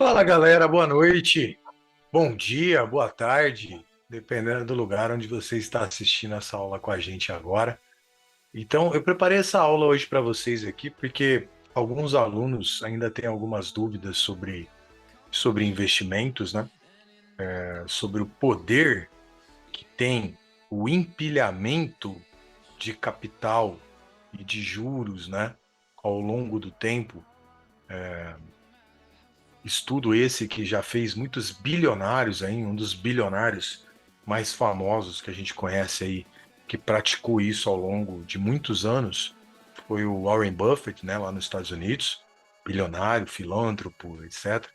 Fala galera, boa noite, bom dia, boa tarde, dependendo do lugar onde você está assistindo essa aula com a gente agora. Então, eu preparei essa aula hoje para vocês aqui porque alguns alunos ainda têm algumas dúvidas sobre investimentos, né? Sobre o poder que tem o empilhamento de capital e de juros, né? Ao longo do tempo. Estudo esse que já fez muitos bilionários aí, um dos bilionários mais famosos que a gente conhece aí, que praticou isso ao longo de muitos anos, foi o Warren Buffett, né, lá nos Estados Unidos, bilionário, filântropo, etc.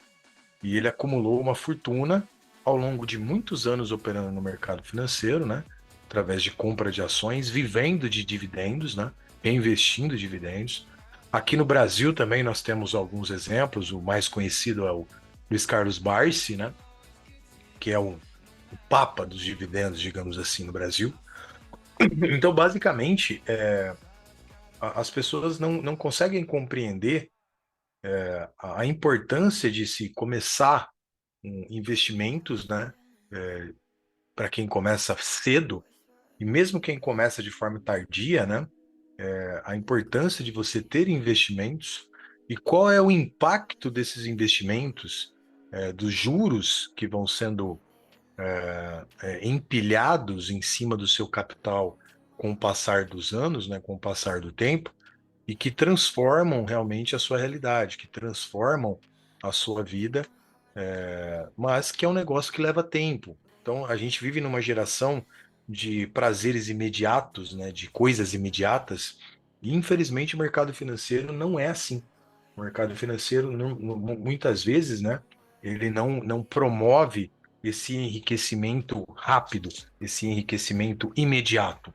E ele acumulou uma fortuna ao longo de muitos anos operando no mercado financeiro, né, através de compra de ações, vivendo de dividendos, né, reinvestindo dividendos. Aqui no Brasil também nós temos alguns exemplos. O mais conhecido é o Luiz Carlos Barsi, né? Que é o papa dos dividendos, digamos assim, no Brasil. Então, basicamente, as pessoas não conseguem compreender a importância de se começar investimentos, né? Para quem começa cedo, e mesmo quem começa de forma tardia, né? A importância de você ter investimentos e qual é o impacto desses investimentos, dos juros que vão sendo empilhados em cima do seu capital com o passar dos anos, né, com o passar do tempo, e que transformam realmente a sua realidade, que transformam a sua vida, mas que é um negócio que leva tempo. Então, a gente vive numa geração de prazeres imediatos, né, de coisas imediatas, e infelizmente o mercado financeiro não é assim. O mercado financeiro, muitas vezes, né, ele não promove esse enriquecimento rápido, esse enriquecimento imediato.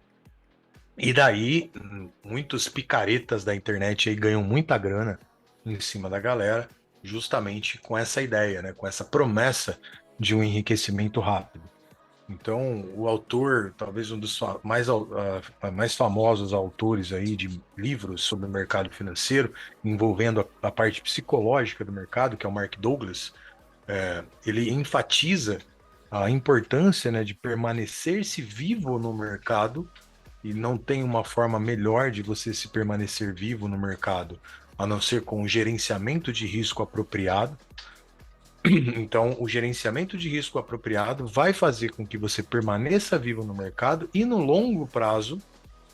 E daí, muitos picaretas da internet aí ganham muita grana em cima da galera, justamente com essa ideia, né? Com essa promessa de um enriquecimento rápido. Então, o autor, talvez um dos mais famosos autores aí de livros sobre o mercado financeiro, envolvendo a parte psicológica do mercado, que é o Mark Douglas, ele enfatiza a importância, né, de permanecer-se vivo no mercado, e não tem uma forma melhor de você se permanecer vivo no mercado, a não ser com o gerenciamento de risco apropriado. Então, o gerenciamento de risco apropriado vai fazer com que você permaneça vivo no mercado e no longo prazo,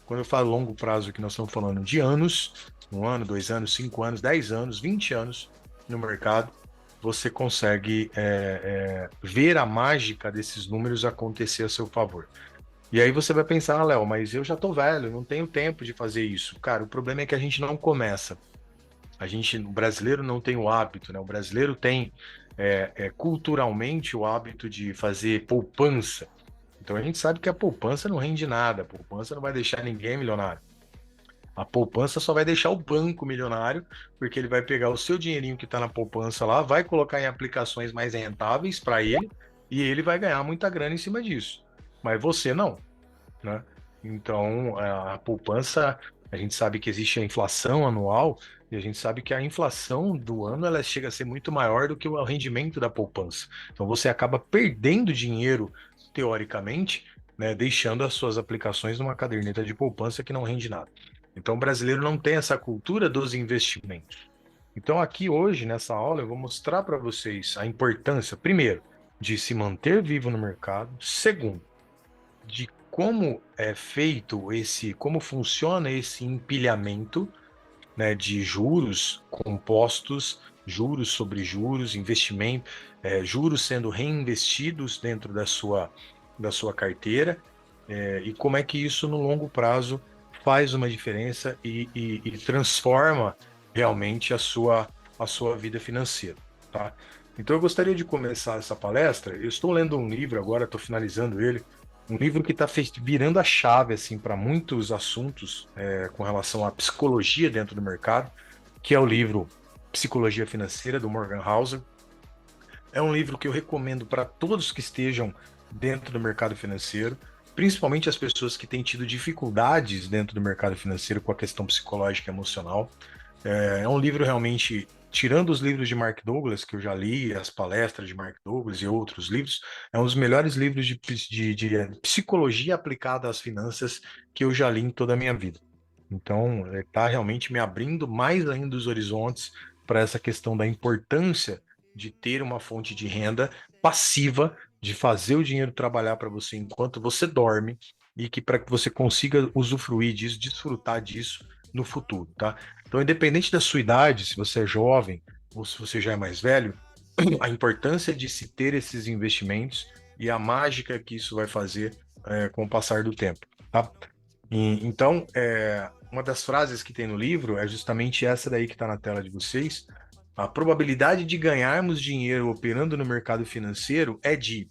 quando eu falo longo prazo, que nós estamos falando de anos, 1 ano, 2 anos, 5 anos, 10 anos, 20 anos no mercado, você consegue ver a mágica desses números acontecer a seu favor. E aí você vai pensar, ah, Léo, mas eu já tô velho, não tenho tempo de fazer isso. Cara, o problema é que a gente não começa. O brasileiro não tem o hábito, né? O brasileiro tem culturalmente o hábito de fazer poupança. Então a gente sabe que a poupança não rende nada, a poupança não vai deixar ninguém milionário. A poupança só vai deixar o banco milionário, porque ele vai pegar o seu dinheirinho que está na poupança lá, vai colocar em aplicações mais rentáveis para ele, e ele vai ganhar muita grana em cima disso. Mas você não, né? Então, a poupança, a gente sabe que existe a inflação anual, e a gente sabe que a inflação do ano ela chega a ser muito maior do que o rendimento da poupança. Então, você acaba perdendo dinheiro, teoricamente, né, deixando as suas aplicações numa caderneta de poupança que não rende nada. Então, o brasileiro não tem essa cultura dos investimentos. Então, aqui hoje, nessa aula, eu vou mostrar para vocês a importância, primeiro, de se manter vivo no mercado, segundo, de como é feito como funciona esse empilhamento, né, de juros compostos, juros sobre juros, investimento, juros sendo reinvestidos dentro da sua carteira, e como é que isso no longo prazo faz uma diferença e transforma realmente a sua vida financeira, tá? Então eu gostaria de começar essa palestra. Eu estou lendo um livro agora, estou finalizando ele, um livro que está virando a chave assim para muitos assuntos, com relação à psicologia dentro do mercado, que é o livro Psicologia Financeira do Morgan Housel. É um livro que eu recomendo para todos que estejam dentro do mercado financeiro, principalmente as pessoas que têm tido dificuldades dentro do mercado financeiro com a questão psicológica e emocional. É um livro realmente tirando os livros de Mark Douglas, que eu já li, as palestras de Mark Douglas e outros livros, é um dos melhores livros de psicologia aplicada às finanças que eu já li em toda a minha vida. Então, está realmente me abrindo mais ainda os horizontes para essa questão da importância de ter uma fonte de renda passiva, de fazer o dinheiro trabalhar para você enquanto você dorme e que para que você consiga usufruir disso, desfrutar disso no futuro, tá? Então, independente da sua idade, se você é jovem ou se você já é mais velho, a importância de se ter esses investimentos e a mágica que isso vai fazer com o passar do tempo, tá? Então, uma das frases que tem no livro é justamente essa daí que está na tela de vocês. A probabilidade de ganharmos dinheiro operando no mercado financeiro é de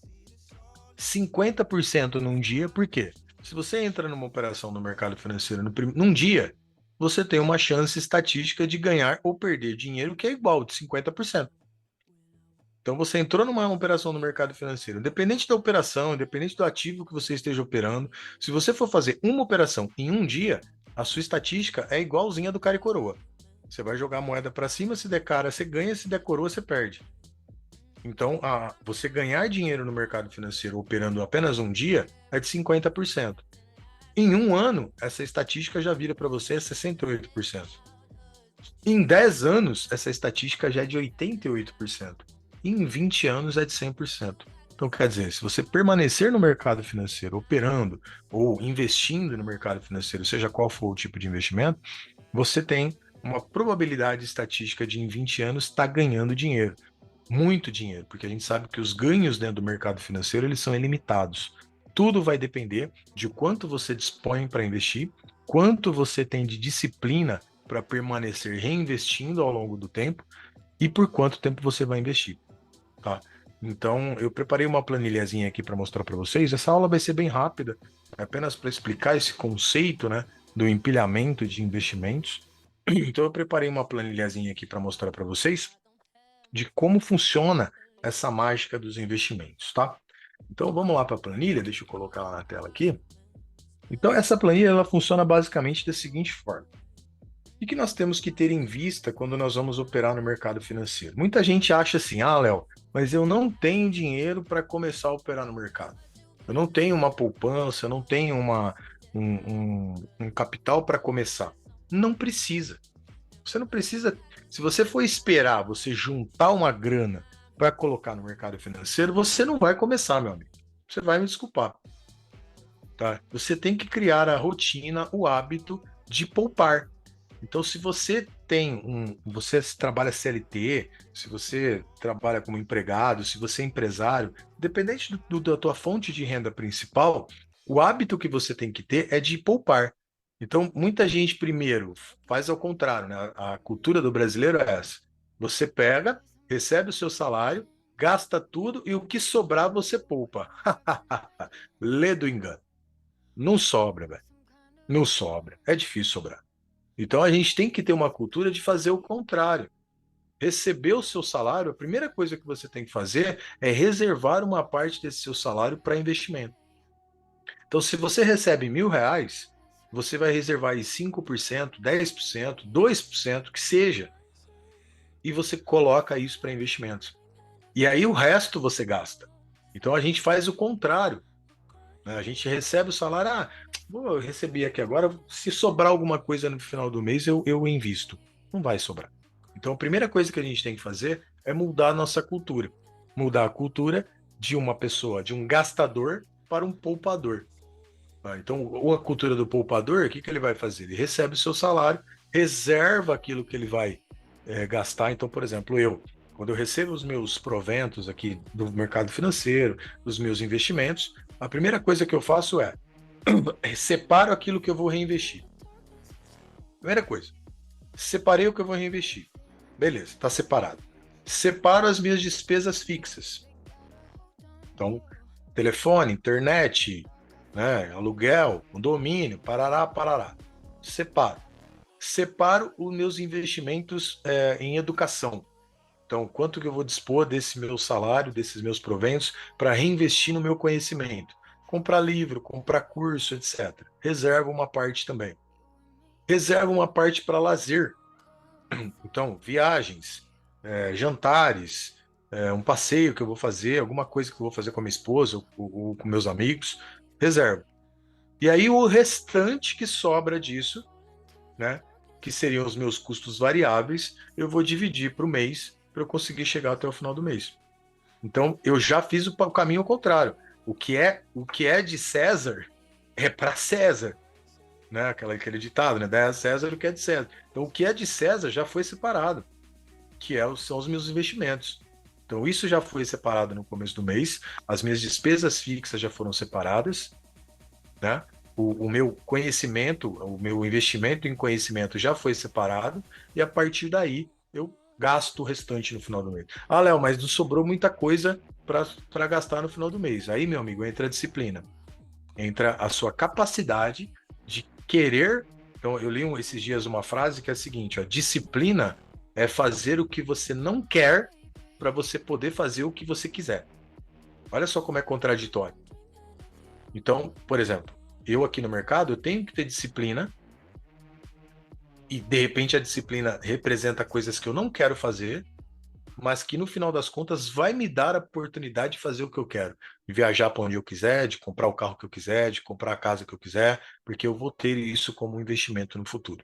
50% num dia. Por quê? Se você entra numa operação no mercado financeiro num dia, você tem uma chance estatística de ganhar ou perder dinheiro que é igual de 50%. Então, você entrou numa operação no mercado financeiro, independente da operação, independente do ativo que você esteja operando, se você for fazer uma operação em um dia, a sua estatística é igualzinha do cara e coroa. Você vai jogar a moeda para cima, se der cara, você ganha, se der coroa, você perde. Então, você ganhar dinheiro no mercado financeiro operando apenas um dia é de 50%. Em um ano, essa estatística já vira para você 68%. Em 10 anos, essa estatística já é de 88%. E em 20 anos é de 100%. Então, quer dizer, se você permanecer no mercado financeiro, operando ou investindo no mercado financeiro, seja qual for o tipo de investimento, você tem uma probabilidade estatística de em 20 anos estar ganhando dinheiro. Muito dinheiro, porque a gente sabe que os ganhos dentro do mercado financeiro eles são ilimitados. Tudo vai depender de quanto você dispõe para investir, quanto você tem de disciplina para permanecer reinvestindo ao longo do tempo e por quanto tempo você vai investir, tá? Então, eu preparei uma planilhazinha aqui para mostrar para vocês. Essa aula vai ser bem rápida, apenas para explicar esse conceito, né, do empilhamento de investimentos. Então, eu preparei uma planilhazinha aqui para mostrar para vocês de como funciona essa mágica dos investimentos, tá? Então, vamos lá para a planilha, deixa eu colocar lá na tela aqui. Então, essa planilha ela funciona basicamente da seguinte forma. O que nós temos que ter em vista quando nós vamos operar no mercado financeiro? Muita gente acha assim, Léo, mas eu não tenho dinheiro para começar a operar no mercado. Eu não tenho uma poupança, eu não tenho um capital para começar. Não precisa. Você não precisa. Se você for esperar você juntar uma grana para colocar no mercado financeiro, você não vai começar, meu amigo. Você vai me desculpar. Tá? Você tem que criar a rotina, o hábito de poupar. Então, se você você trabalha CLT, se você trabalha como empregado, se você é empresário, independente da tua fonte de renda principal, o hábito que você tem que ter é de poupar. Então, muita gente primeiro faz ao contrário, né? A cultura do brasileiro é essa. Você pega, recebe o seu salário, gasta tudo e o que sobrar você poupa. Lê do engano. Não sobra, velho. Não sobra. É difícil sobrar. Então a gente tem que ter uma cultura de fazer o contrário. Receber o seu salário, a primeira coisa que você tem que fazer é reservar uma parte desse seu salário para investimento. Então, se você recebe R$ 1.000, você vai reservar aí 5%, 10%, 2%, que seja, e você coloca isso para investimentos. E aí o resto você gasta. Então a gente faz o contrário. Né? A gente recebe o salário, eu recebi aqui agora, se sobrar alguma coisa no final do mês, eu invisto. Não vai sobrar. Então a primeira coisa que a gente tem que fazer é mudar a nossa cultura. Mudar a cultura de uma pessoa, de um gastador para um poupador. Tá? Então, a cultura do poupador, o que ele vai fazer? Ele recebe o seu salário, reserva aquilo que ele vai gastar. Então, por exemplo, quando eu recebo os meus proventos aqui do mercado financeiro, dos meus investimentos, a primeira coisa que eu faço é separo aquilo que eu vou reinvestir. Primeira coisa, separei o que eu vou reinvestir. Beleza, está separado. Separo as minhas despesas fixas. Então, telefone, internet, né, aluguel, condomínio, parará, parará. Separo. Separo os meus investimentos em educação. Então, quanto que eu vou dispor desse meu salário, desses meus proventos, para reinvestir no meu conhecimento? Comprar livro, comprar curso, etc. Reserva uma parte também. Reserva uma parte para lazer. Então, viagens. jantares, um passeio que eu vou fazer, alguma coisa que eu vou fazer com a minha esposa ou com meus amigos, reservo. E aí o restante que sobra disso, né, que seriam os meus custos variáveis, eu vou dividir para o mês para eu conseguir chegar até o final do mês. Então eu já fiz o caminho ao contrário. O que é de César é para César, né? Aquele ditado, né? Dá a César o que é de César. Então o que é de César já foi separado, são os meus investimentos. Então isso já foi separado no começo do mês, as minhas despesas fixas já foram separadas, né? O meu conhecimento, o meu investimento em conhecimento já foi separado, e a partir daí eu gasto o restante no final do mês. Ah, Léo, mas não sobrou muita coisa para gastar no final do mês. Aí, meu amigo, entra a disciplina, entra a sua capacidade de querer. Então, eu li esses dias uma frase que é a seguinte: ó, disciplina é fazer o que você não quer para você poder fazer o que você quiser. Olha só como é contraditório. Então, por exemplo, eu aqui no mercado eu tenho que ter disciplina, e de repente a disciplina representa coisas que eu não quero fazer, mas que no final das contas vai me dar a oportunidade de fazer o que eu quero, de viajar para onde eu quiser, de comprar o carro que eu quiser, de comprar a casa que eu quiser, porque eu vou ter isso como um investimento no futuro.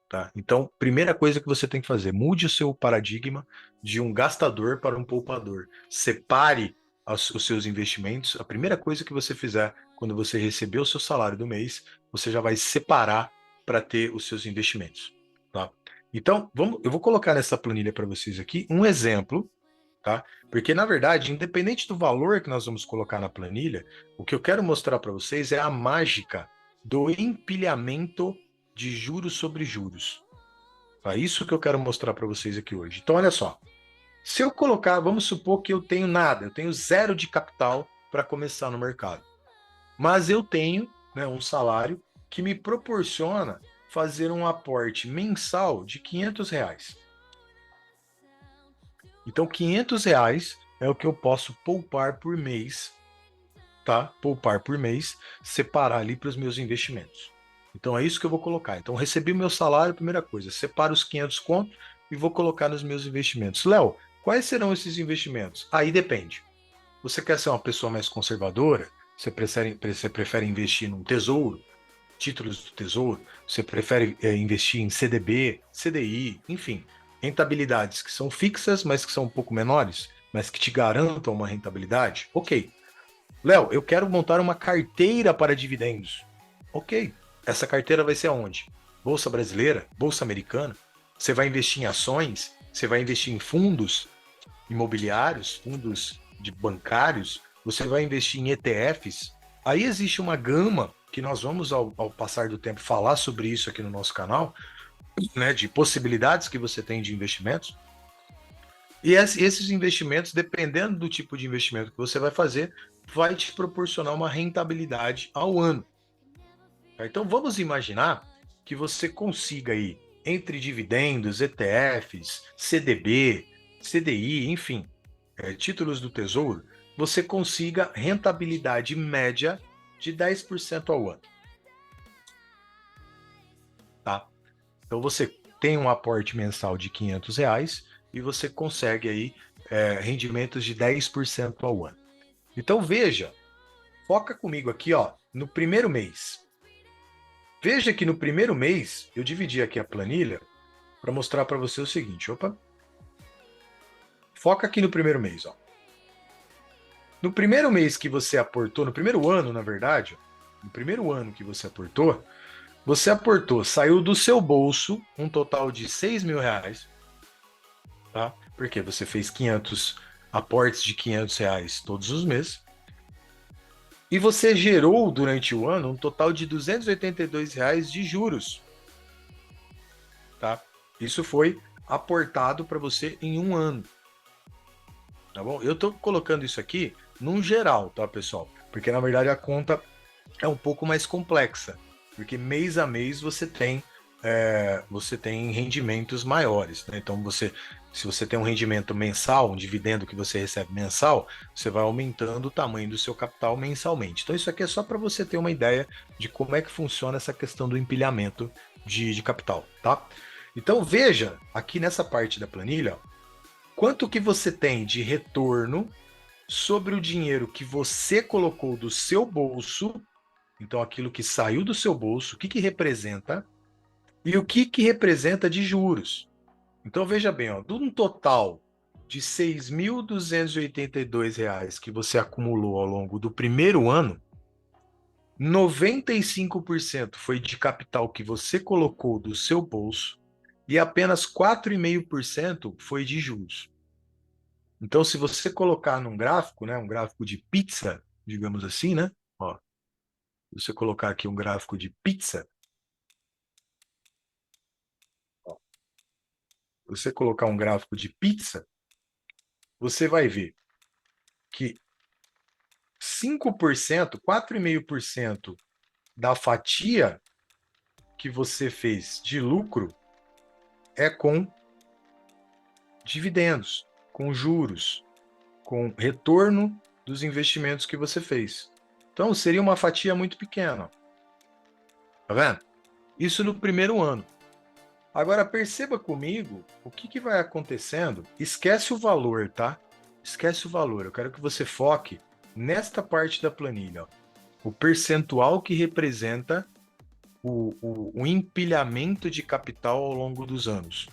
Tá? Então, primeira coisa que você tem que fazer, mude o seu paradigma de um gastador para um poupador. Separe os seus investimentos. A primeira coisa que você fizer quando você receber o seu salário do mês, você já vai separar para ter os seus investimentos. Tá? Então, eu vou colocar nessa planilha para vocês aqui um exemplo, tá? Porque, na verdade, independente do valor que nós vamos colocar na planilha, o que eu quero mostrar para vocês é a mágica do empilhamento de juros sobre juros. É isso que eu quero mostrar para vocês aqui hoje. Então, olha só. Se eu colocar, vamos supor que eu tenho nada, eu tenho zero de capital para começar no mercado. Mas eu tenho, né, um salário que me proporciona fazer um aporte mensal de R$ 500. Então, R$ 500 é o que eu posso poupar por mês, tá? Poupar por mês, separar ali para os meus investimentos. Então, é isso que eu vou colocar. Então, recebi o meu salário, primeira coisa, separo os 500 conto e vou colocar nos meus investimentos. Léo, quais serão esses investimentos? Aí depende. Você quer ser uma pessoa mais conservadora? Você prefere investir num tesouro, títulos do tesouro? Você prefere investir em CDB, CDI, enfim, rentabilidades que são fixas, mas que são um pouco menores, mas que te garantam uma rentabilidade? Ok. Léo, eu quero montar uma carteira para dividendos. Ok. Essa carteira vai ser aonde? Bolsa brasileira? Bolsa americana? Você vai investir em ações? Você vai investir em fundos imobiliários, fundos de bancários? Você vai investir em ETFs? Aí existe uma gama que nós vamos, ao passar do tempo, falar sobre isso aqui no nosso canal, né, de possibilidades que você tem de investimentos. E esses investimentos, dependendo do tipo de investimento que você vai fazer, vai te proporcionar uma rentabilidade ao ano. Tá? Então vamos imaginar que você consiga aí, entre dividendos, ETFs, CDB, CDI, enfim, títulos do Tesouro, você consiga rentabilidade média de 10% ao ano. Tá? Então você tem um aporte mensal de R$ 500 e você consegue aí rendimentos de 10% ao ano. Então veja, foca comigo aqui, ó, no primeiro mês. Veja que no primeiro mês, eu dividi aqui a planilha para mostrar para você o seguinte. Opa. Foca aqui no primeiro mês, ó. No primeiro mês que você aportou, no primeiro ano, na verdade, no primeiro ano que você aportou, saiu do seu bolso um total de R$ 6.000, tá? Porque você fez 500 aportes de R$ 500 todos os meses. E você gerou durante o ano um total de R$ 282 de juros. Tá? Isso foi aportado para você em um ano. Tá bom? Eu estou colocando isso aqui num geral, tá, pessoal? Porque na verdade a conta é um pouco mais complexa. Porque mês a mês você tem rendimentos maiores. Né? Então, se você tem um rendimento mensal, um dividendo que você recebe mensal, você vai aumentando o tamanho do seu capital mensalmente. Então, isso aqui é só para você ter uma ideia de como é que funciona essa questão do empilhamento de capital. Tá? Então, veja aqui nessa parte da planilha, quanto que você tem de retorno sobre o dinheiro que você colocou do seu bolso, então aquilo que saiu do seu bolso, o que que representa e o que que representa de juros. Então veja bem, ó, de um total de R$ 6.282 que você acumulou ao longo do primeiro ano, 95% foi de capital que você colocou do seu bolso e apenas 4,5% foi de juros. Então, se você colocar num gráfico, né, um gráfico de pizza, digamos assim, né? Ó, se você colocar aqui um gráfico de pizza, ó, você colocar um gráfico de pizza, você vai ver que 5%, 4,5% da fatia que você fez de lucro é com dividendos, com juros, com retorno dos investimentos que você fez. Então, seria uma fatia muito pequena. Tá vendo? Isso no primeiro ano. Agora, perceba comigo o que, que vai acontecendo. Esquece o valor, tá? Esquece o valor. Eu quero que você foque nesta parte da planilha. Ó. O percentual que representa o empilhamento de capital ao longo dos anos.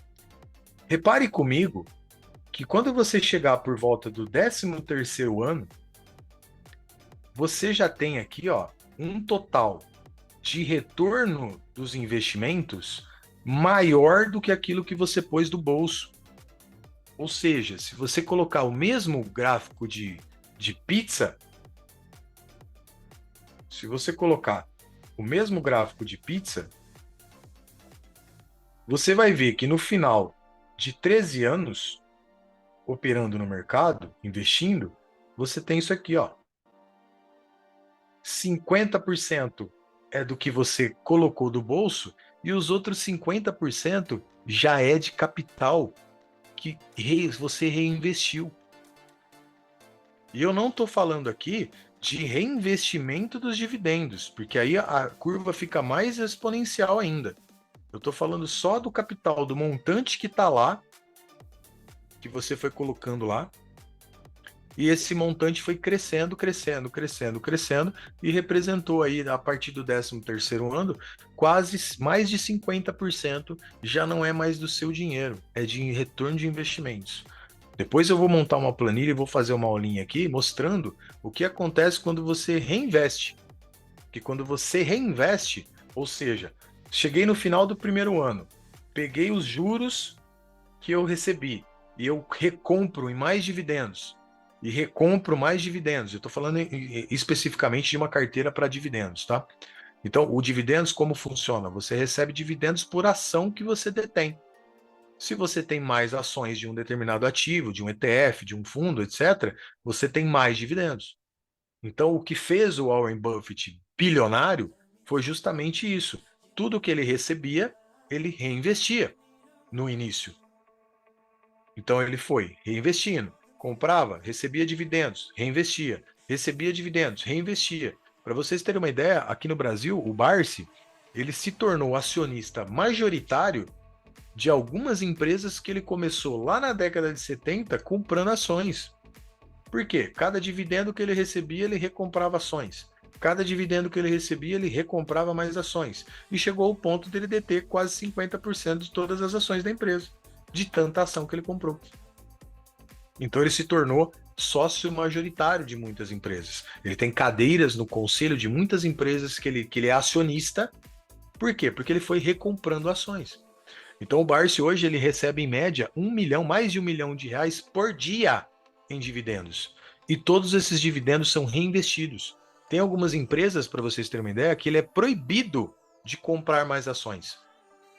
Repare comigo que quando você chegar por volta do 13º ano, você já tem aqui, ó, um total de retorno dos investimentos maior do que aquilo que você pôs do bolso. Ou seja, se você colocar o mesmo gráfico de pizza, se você colocar o mesmo gráfico de pizza, você vai ver que no final de 13 anos, operando no mercado, investindo, você tem isso aqui, ó. 50% é do que você colocou do bolso e os outros 50% já é de capital que você reinvestiu. E eu não estou falando aqui de reinvestimento dos dividendos, porque aí a curva fica mais exponencial ainda. Eu estou falando só do capital, do montante que está lá, que você foi colocando lá, e esse montante foi crescendo, crescendo, crescendo, crescendo, e representou aí, a partir do 13º ano, quase mais de 50% já não é mais do seu dinheiro, é de retorno de investimentos. Depois eu vou montar uma planilha e vou fazer uma aulinha aqui mostrando o que acontece quando você reinveste. Que quando você reinveste, ou seja, cheguei no final do primeiro ano, peguei os juros que eu recebi e eu recompro em mais dividendos. E recompro mais dividendos. Eu estou falando especificamente de uma carteira para dividendos, tá? Então, o dividendos como funciona? Você recebe dividendos por ação que você detém. Se você tem mais ações de um determinado ativo, de um ETF, de um fundo, etc., você tem mais dividendos. Então, o que fez o Warren Buffett bilionário foi justamente isso. Tudo que ele recebia, ele reinvestia no início. Então, ele foi reinvestindo, comprava, recebia dividendos, reinvestia, recebia dividendos, reinvestia. Para vocês terem uma ideia, aqui no Brasil, o Barsi, ele se tornou acionista majoritário de algumas empresas que ele começou lá na década de 70 comprando ações. Por quê? Cada dividendo que ele recebia, ele recomprava ações. Cada dividendo que ele recebia, ele recomprava mais ações. E chegou ao ponto dele deter quase 50% de todas as ações da empresa, de tanta ação que ele comprou. Então ele se tornou sócio majoritário de muitas empresas. Ele tem cadeiras no conselho de muitas empresas que ele é acionista. Por quê? Porque ele foi recomprando ações. Então o Barsi hoje ele recebe em média mais de 1 milhão de reais por dia em dividendos. E todos esses dividendos são reinvestidos. Tem algumas empresas, para vocês terem uma ideia, que ele é proibido de comprar mais ações.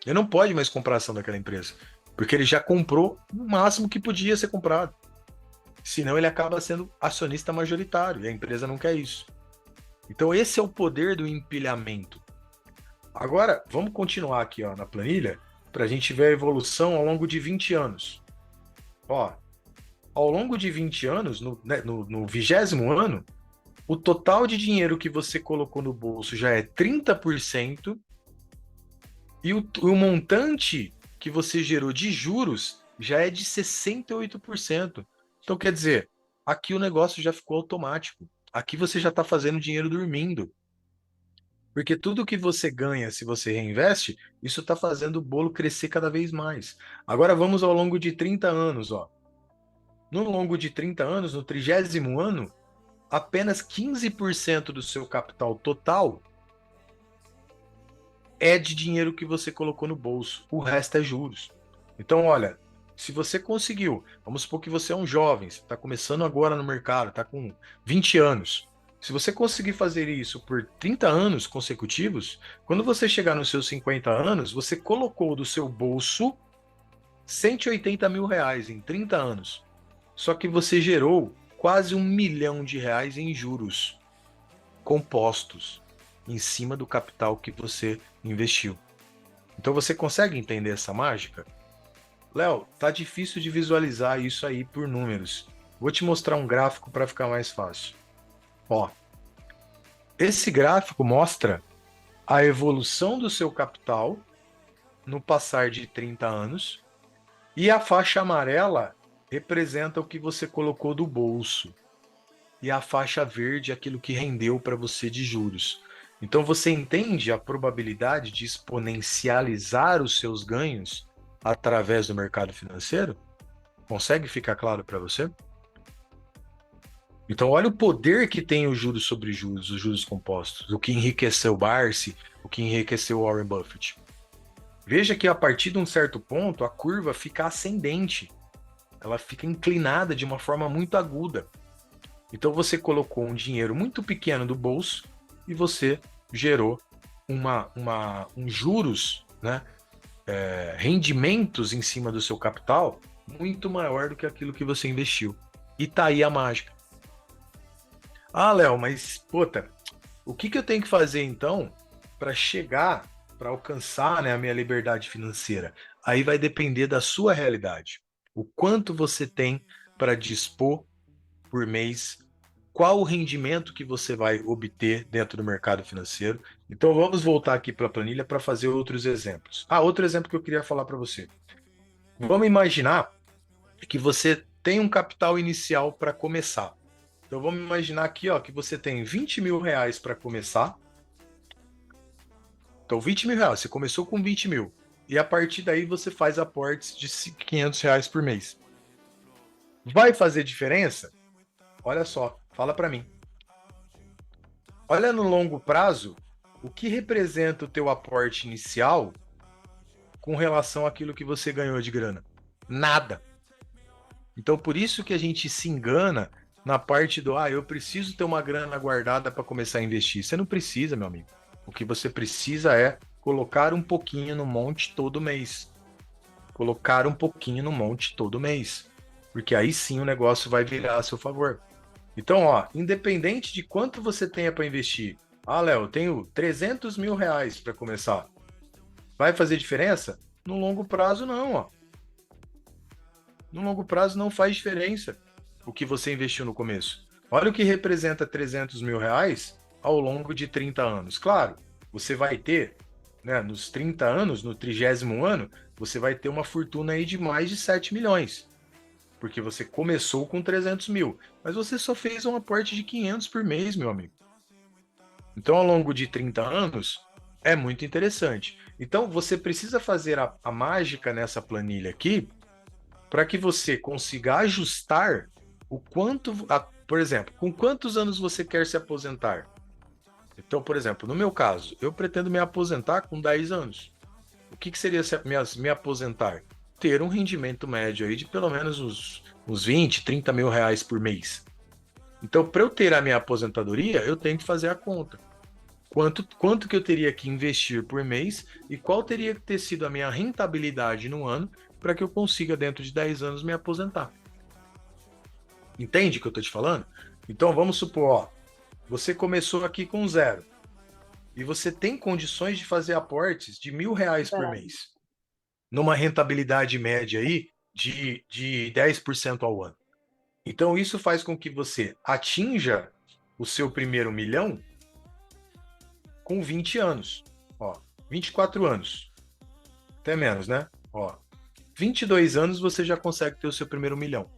Ele não pode mais comprar ação daquela empresa, porque ele já comprou o máximo que podia ser comprado. Senão ele acaba sendo acionista majoritário, e a empresa não quer isso. Então esse é o poder do empilhamento. Agora, vamos continuar aqui ó, na planilha, para a gente ver a evolução ao longo de 20 anos. Ó, ao longo de 20 anos, no 20º ano, o total de dinheiro que você colocou no bolso já é 30% e o montante que você gerou de juros já é de 68%. Então, quer dizer, aqui o negócio já ficou automático. Aqui você já está fazendo dinheiro dormindo. Porque tudo que você ganha, se você reinveste, isso está fazendo o bolo crescer cada vez mais. Agora vamos ao longo de 30 anos, ó. No longo de 30 anos, no 30º ano, apenas 15% do seu capital total é de dinheiro que você colocou no bolso. O resto é juros. Então, olha, se você conseguiu, vamos supor que você é um jovem, você está começando agora no mercado, está com 20 anos. Se você conseguir fazer isso por 30 anos consecutivos, quando você chegar nos seus 50 anos, você colocou do seu bolso 180 mil reais em 30 anos. Só que você gerou quase R$ 1 milhão em juros compostos em cima do capital que você investiu. Então você consegue entender essa mágica? Léo, tá difícil de visualizar isso aí por números. Vou te mostrar um gráfico para ficar mais fácil. Ó, esse gráfico mostra a evolução do seu capital no passar de 30 anos e a faixa amarela representa o que você colocou do bolso e a faixa verde aquilo que rendeu para você de juros. Então você entende a probabilidade de exponencializar os seus ganhos através do mercado financeiro? Consegue ficar claro para você? Então, olha o poder que tem os juros sobre juros, os juros compostos, o que enriqueceu Barsi, o que enriqueceu Warren Buffett. Veja que a partir de um certo ponto, a curva fica ascendente, ela fica inclinada de uma forma muito aguda. Então, você colocou um dinheiro muito pequeno do bolso e você gerou um juros, né, rendimentos em cima do seu capital muito maior do que aquilo que você investiu. E tá aí a mágica. Ah, Léo, mas, puta, o que que eu tenho que fazer então para chegar, para alcançar, né, a minha liberdade financeira? Aí vai depender da sua realidade. O quanto você tem para dispor por mês, qual o rendimento que você vai obter dentro do mercado financeiro. Então vamos voltar aqui para a planilha para fazer outros exemplos. Ah, outro exemplo que eu queria falar para você. Vamos imaginar que você tem um capital inicial para começar. Então vamos imaginar aqui, ó, que você tem 20 mil reais para começar. Então 20 mil reais, você começou com 20 mil. E a partir daí você faz aportes de 500 reais por mês. Vai fazer diferença? Olha só, fala para mim. Olha no longo prazo, o que representa o teu aporte inicial com relação àquilo que você ganhou de grana? Nada. Então por isso que a gente se engana na parte do, eu preciso ter uma grana guardada para começar a investir. Você não precisa, meu amigo. O que você precisa é colocar um pouquinho no monte todo mês. Colocar um pouquinho no monte todo mês. Porque aí sim o negócio vai virar a seu favor. Então, ó, independente de quanto você tenha para investir, Léo, eu tenho 300 mil reais para começar. Vai fazer diferença? No longo prazo, não, ó. No longo prazo não faz diferença o que você investiu no começo. Olha o que representa 300 mil reais ao longo de 30 anos. Claro, você vai ter, né, nos 30 anos, no 30º ano, você vai ter uma fortuna aí de mais de 7 milhões. Porque você começou com 300 mil, mas você só fez um aporte de 500 por mês, meu amigo. Então, ao longo de 30 anos, é muito interessante. Então, você precisa fazer a mágica nessa planilha aqui para que você consiga ajustar o quanto, por exemplo, com quantos anos você quer se aposentar. Então, por exemplo, no meu caso, eu pretendo me aposentar com 10 anos. O que seria me aposentar? Ter um rendimento médio aí de pelo menos uns 20, 30 mil reais por mês. Então, para eu ter a minha aposentadoria, eu tenho que fazer a conta. Quanto que eu teria que investir por mês e qual teria que ter sido a minha rentabilidade no ano para que eu consiga, dentro de 10 anos, me aposentar. Entende o que eu estou te falando? Então, vamos supor, ó, você começou aqui com zero e você tem condições de fazer aportes de R$ 1.000 por mês, numa rentabilidade média aí de 10% ao ano. Então, isso faz com que você atinja o seu primeiro milhão com 20 anos. Ó, 24 anos. Até menos, né? Ó, 22 anos você já consegue ter o seu primeiro milhão.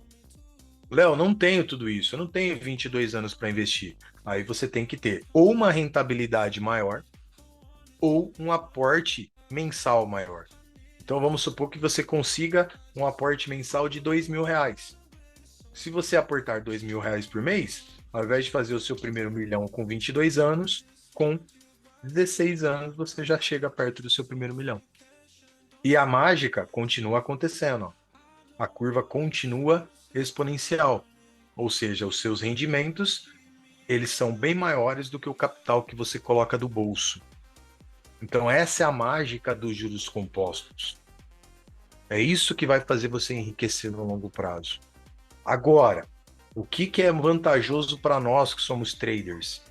Léo, não tenho tudo isso, eu não tenho 22 anos para investir. Aí você tem que ter ou uma rentabilidade maior ou um aporte mensal maior. Então vamos supor que você consiga um aporte mensal de R$ 2.000. Se você aportar R$ 2.000 por mês, ao invés de fazer o seu primeiro milhão com 22 anos, com 16 anos você já chega perto do seu primeiro milhão. E a mágica continua acontecendo, ó. A curva continua exponencial, ou seja, os seus rendimentos, eles são bem maiores do que o capital que você coloca do bolso. Então essa é a mágica dos juros compostos. É isso que vai fazer você enriquecer no longo prazo. Agora, o que é vantajoso para nós que somos traders?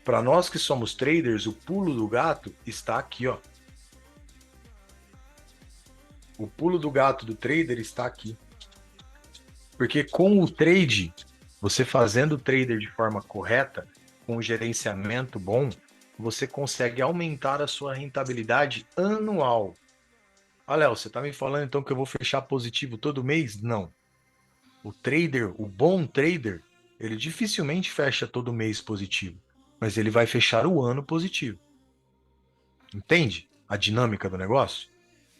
Para nós que somos traders, o pulo do gato está aqui, ó. O pulo do gato do trader está aqui. Porque com o trade, você fazendo o trader de forma correta, com um gerenciamento bom, você consegue aumentar a sua rentabilidade anual. Ah, Léo, você está me falando então que eu vou fechar positivo todo mês? Não. O trader, o bom trader, ele dificilmente fecha todo mês positivo, mas ele vai fechar o ano positivo. Entende a dinâmica do negócio?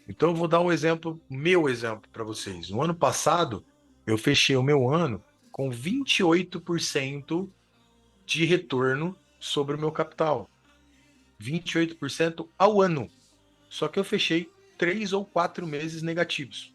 Então eu vou dar um exemplo, meu exemplo para vocês. No ano passado, eu fechei o meu ano com 28% de retorno sobre o meu capital. 28% ao ano. Só que eu fechei 3 ou 4 meses negativos.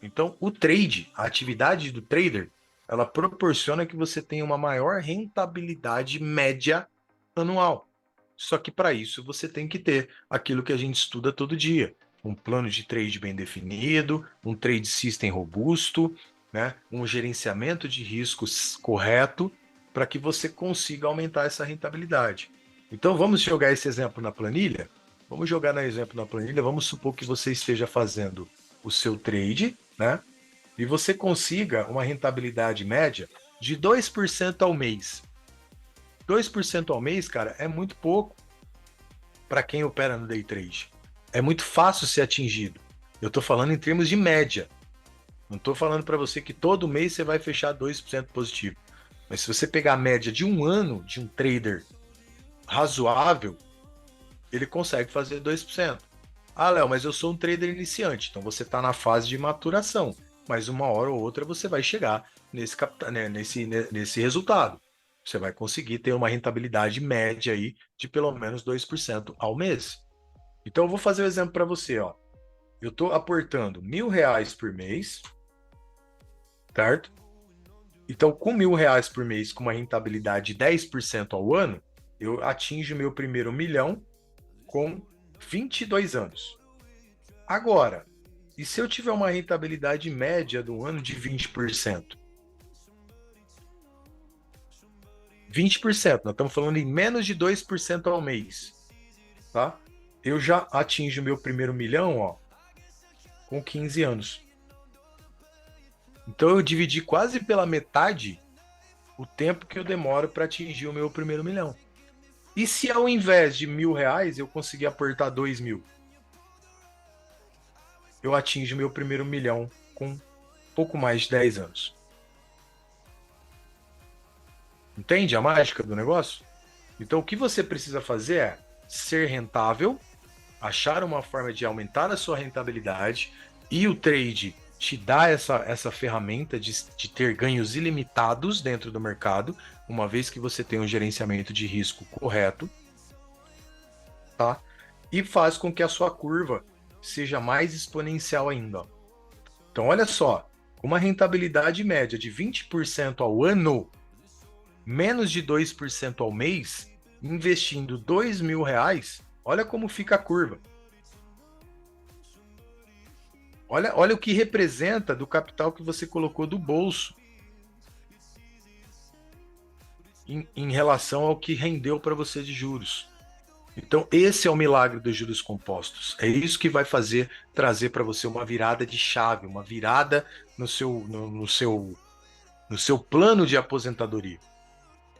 Então, o trade, a atividade do trader, ela proporciona que você tenha uma maior rentabilidade média anual. Só que para isso você tem que ter aquilo que a gente estuda todo dia: um plano de trade bem definido, um trade system robusto, né? Um gerenciamento de riscos correto para que você consiga aumentar essa rentabilidade. Então vamos jogar esse exemplo na planilha? Vamos jogar no exemplo na planilha, vamos supor que você esteja fazendo o seu trade, né? E você consiga uma rentabilidade média de 2% ao mês. 2% ao mês, cara, é muito pouco para quem opera no day trade. É muito fácil ser atingido. Eu estou falando em termos de média. Não estou falando para você que todo mês você vai fechar 2% positivo. Mas se você pegar a média de um ano de um trader razoável, ele consegue fazer 2%. Ah, Léo, mas eu sou um trader iniciante, então você está na fase de maturação, mas uma hora ou outra você vai chegar nesse resultado. Você vai conseguir ter uma rentabilidade média aí de pelo menos 2% ao mês. Então eu vou fazer um exemplo para você, ó. Eu estou aportando R$ 1.000 por mês, certo? Então, com R$ 1.000 por mês, com uma rentabilidade de 10% ao ano, eu atinjo meu primeiro milhão com 22 anos. Agora, e se eu tiver uma rentabilidade média do ano de 20%? 20%, nós estamos falando em menos de 2% ao mês, tá? Eu já atinjo meu primeiro milhão, ó, com 15 anos. Então eu dividi quase pela metade o tempo que eu demoro para atingir o meu primeiro milhão. E se ao invés de R$ 1.000 eu conseguir aportar 2.000? Eu atinjo meu primeiro milhão com pouco mais de 10 anos. Entende a mágica do negócio? Então, o que você precisa fazer é ser rentável, achar uma forma de aumentar a sua rentabilidade, e o trade te dá essa ferramenta de ter ganhos ilimitados dentro do mercado, uma vez que você tem um gerenciamento de risco correto, tá? E faz com que a sua curva seja mais exponencial ainda. Então, olha só, uma rentabilidade média de 20% ao ano, menos de 2% ao mês, investindo R$ 2.000, olha como fica a curva. Olha o que representa do capital que você colocou do bolso em relação ao que rendeu para você de juros. Então, esse é o milagre dos juros compostos. É isso que vai trazer para você uma virada de chave, uma virada no seu plano de aposentadoria.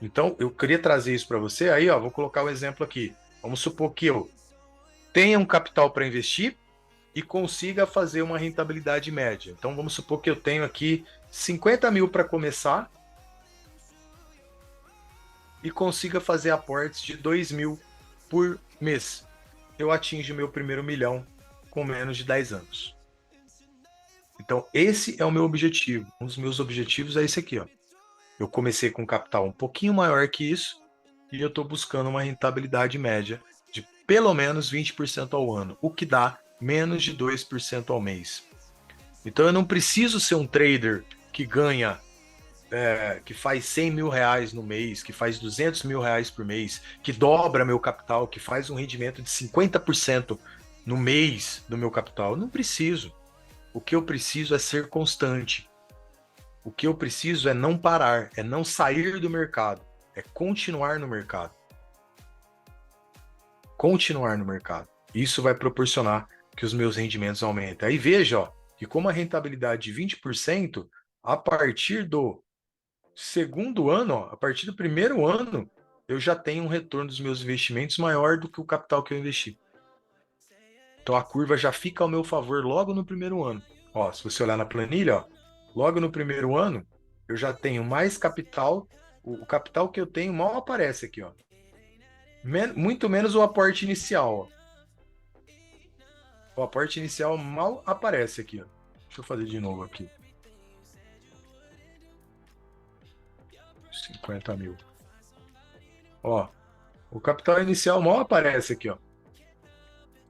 Então, eu queria trazer isso para você. Aí, ó, vou colocar o exemplo aqui. Vamos supor que eu tenha um capital para investir e consiga fazer uma rentabilidade média. Então vamos supor que eu tenho aqui 50 mil para começar e consiga fazer aportes de 2 mil por mês. Eu atinjo meu primeiro milhão com menos de 10 anos. Então esse é o meu objetivo. Um dos meus objetivos é esse aqui, ó. Eu comecei com um capital um pouquinho maior que isso e eu estou buscando uma rentabilidade média de pelo menos 20% ao ano, o que dá menos de 2% ao mês. Então eu não preciso ser um trader que ganha, que faz 100 mil reais no mês, que faz 200 mil reais por mês, que dobra meu capital, que faz um rendimento de 50% no mês do meu capital. Eu não preciso. O que eu preciso é ser constante. O que eu preciso é não parar, é não sair do mercado, é continuar no mercado. Continuar no mercado. Isso vai proporcionar que os meus rendimentos aumentem. Aí veja, ó, que como a rentabilidade de 20%, a partir do segundo ano, ó, a partir do primeiro ano, eu já tenho um retorno dos meus investimentos maior do que o capital que eu investi. Então a curva já fica ao meu favor logo no primeiro ano. Ó, se você olhar na planilha, ó, logo no primeiro ano, eu já tenho mais capital. O capital que eu tenho mal aparece aqui, ó. Muito menos o aporte inicial, ó. O aporte inicial mal aparece aqui, ó. Deixa eu fazer de novo aqui. 50 mil. Ó, o capital inicial mal aparece aqui, ó.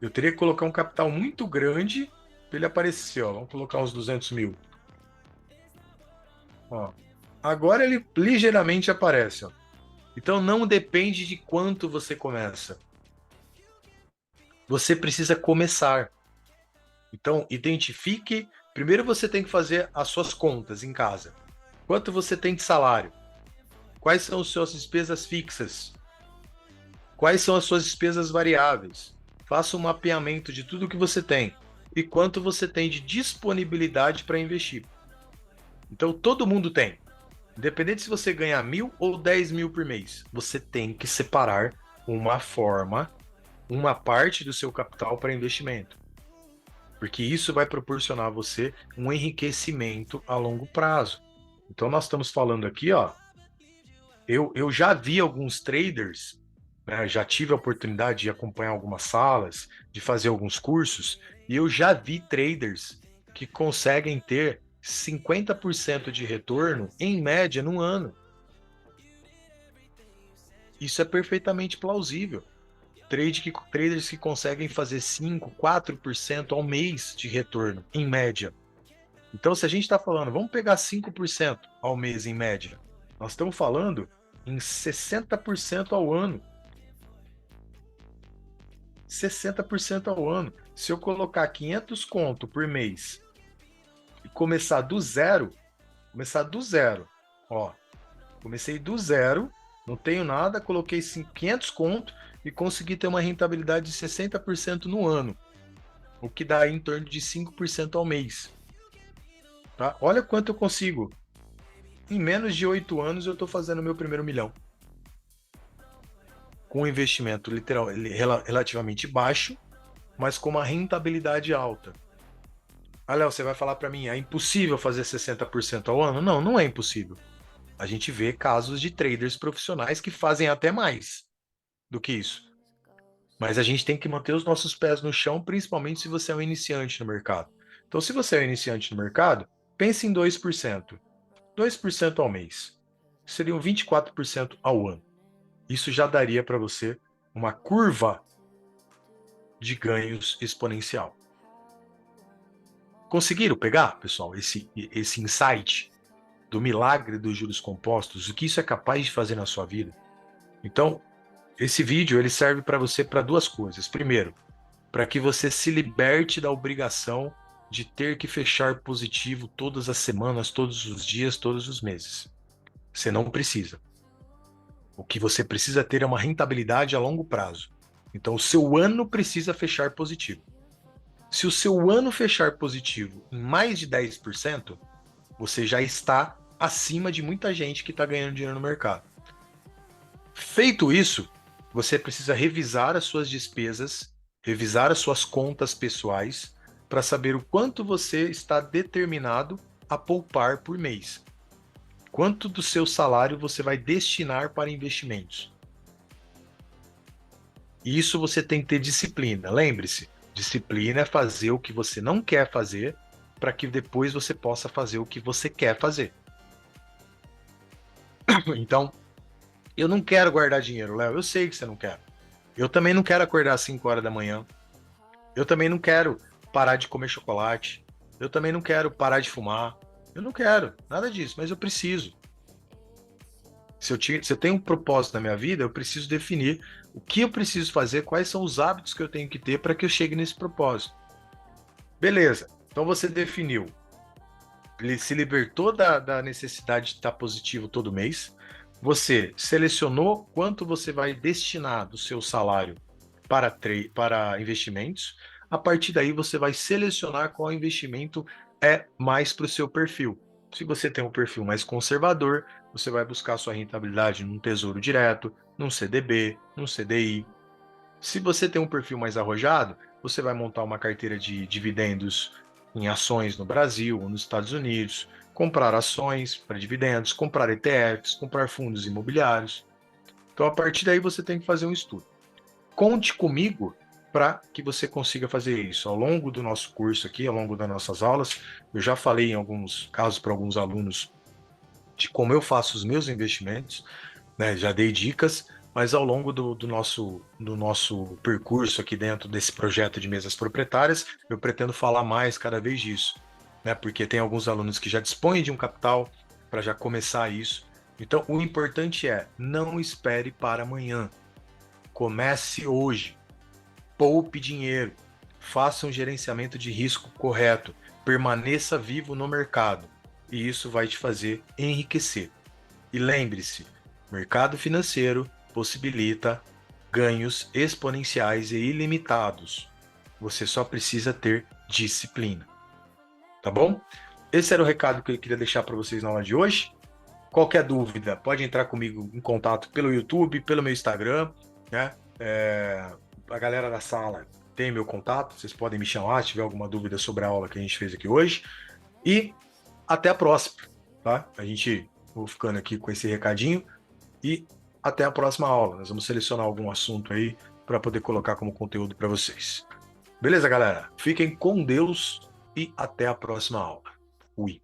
Eu teria que colocar um capital muito grande para ele aparecer, ó. Vamos colocar uns 200 mil. Ó. Agora ele ligeiramente aparece, ó. Então não depende de quanto você começa. Você precisa começar. Então identifique. Primeiro você tem que fazer as suas contas em casa. Quanto você tem de salário? Quais são as suas despesas fixas? Quais são as suas despesas variáveis? Faça um mapeamento de tudo que você tem e quanto você tem de disponibilidade para investir. Então todo mundo tem. Independente se você ganhar 1.000 ou 10 mil por mês, você tem que separar uma forma, uma parte do seu capital para investimento. Porque isso vai proporcionar a você um enriquecimento a longo prazo. Então nós estamos falando aqui, ó, eu já vi alguns traders, né, já tive a oportunidade de acompanhar algumas salas, de fazer alguns cursos, e eu já vi traders que conseguem ter 50% de retorno em média no ano. Isso é perfeitamente plausível. Traders que conseguem fazer 5, 4% ao mês de retorno, em média. Então, se a gente está falando, vamos pegar 5% ao mês em média, nós estamos falando em 60% ao ano. 60% ao ano. Se eu colocar 500 conto por mês e começar do zero, ó, comecei do zero, não tenho nada, coloquei 500 conto e consegui ter uma rentabilidade de 60% no ano, o que dá em torno de 5% ao mês. Tá? Olha quanto eu consigo. Em menos de 8 anos eu estou fazendo meu primeiro milhão. Com um investimento relativamente baixo, mas com uma rentabilidade alta. Ah, Léo, você vai falar para mim, é impossível fazer 60% ao ano? Não, não é impossível. A gente vê casos de traders profissionais que fazem até mais do que isso. Mas a gente tem que manter os nossos pés no chão, principalmente se você é um iniciante no mercado. Então, se você é um iniciante no mercado, pense em 2%. 2% ao mês. Seriam 24% ao ano. Isso já daria para você uma curva de ganhos exponencial. Conseguiram pegar, pessoal, esse insight do milagre dos juros compostos, o que isso é capaz de fazer na sua vida? Então, esse vídeo ele serve para você para duas coisas. Primeiro, para que você se liberte da obrigação de ter que fechar positivo todas as semanas, todos os dias, todos os meses. Você não precisa. O que você precisa ter é uma rentabilidade a longo prazo. Então, o seu ano precisa fechar positivo. Se o seu ano fechar positivo em mais de 10%, você já está acima de muita gente que está ganhando dinheiro no mercado. Feito isso, você precisa revisar as suas despesas, revisar as suas contas pessoais, para saber o quanto você está determinado a poupar por mês. Quanto do seu salário você vai destinar para investimentos? E isso você tem que ter disciplina. Lembre-se, disciplina é fazer o que você não quer fazer para que depois você possa fazer o que você quer fazer. Então, eu não quero guardar dinheiro, Léo. Eu sei que você não quer. Eu também não quero acordar às 5 horas da manhã. Eu também não quero parar de comer chocolate. Eu também não quero parar de fumar. Eu não quero nada disso, mas eu preciso. Se eu tenho um propósito na minha vida, eu preciso definir o que eu preciso fazer, quais são os hábitos que eu tenho que ter para que eu chegue nesse propósito. Beleza, então você definiu, ele se libertou da necessidade de estar positivo todo mês, você selecionou quanto você vai destinar do seu salário para investimentos, a partir daí você vai selecionar qual investimento é mais para o seu perfil. Se você tem um perfil mais conservador, você vai buscar sua rentabilidade num tesouro direto, num CDB, num CDI. Se você tem um perfil mais arrojado, você vai montar uma carteira de dividendos em ações no Brasil ou nos Estados Unidos, comprar ações para dividendos, comprar ETFs, comprar fundos imobiliários. Então, a partir daí, você tem que fazer um estudo. Conte comigo para que você consiga fazer isso. Ao longo do nosso curso aqui, ao longo das nossas aulas, eu já falei em alguns casos para alguns alunos de como eu faço os meus investimentos, né? Já dei dicas, mas ao longo do nosso percurso aqui dentro desse projeto de mesas proprietárias, eu pretendo falar mais cada vez disso, né? Porque tem alguns alunos que já dispõem de um capital para já começar isso. Então, o importante é não espere para amanhã. Comece hoje. Poupe dinheiro. Faça um gerenciamento de risco correto. Permaneça vivo no mercado. E isso vai te fazer enriquecer. E lembre-se, mercado financeiro possibilita ganhos exponenciais e ilimitados. Você só precisa ter disciplina. Tá bom? Esse era o recado que eu queria deixar para vocês na aula de hoje. Qualquer dúvida, pode entrar comigo em contato pelo YouTube, pelo meu Instagram, né? A galera da sala tem meu contato, vocês podem me chamar se tiver alguma dúvida sobre a aula que a gente fez aqui hoje. E até a próxima, tá? Vou ficando aqui com esse recadinho e até a próxima aula. Nós vamos selecionar algum assunto aí para poder colocar como conteúdo para vocês. Beleza, galera? Fiquem com Deus e até a próxima aula. Fui.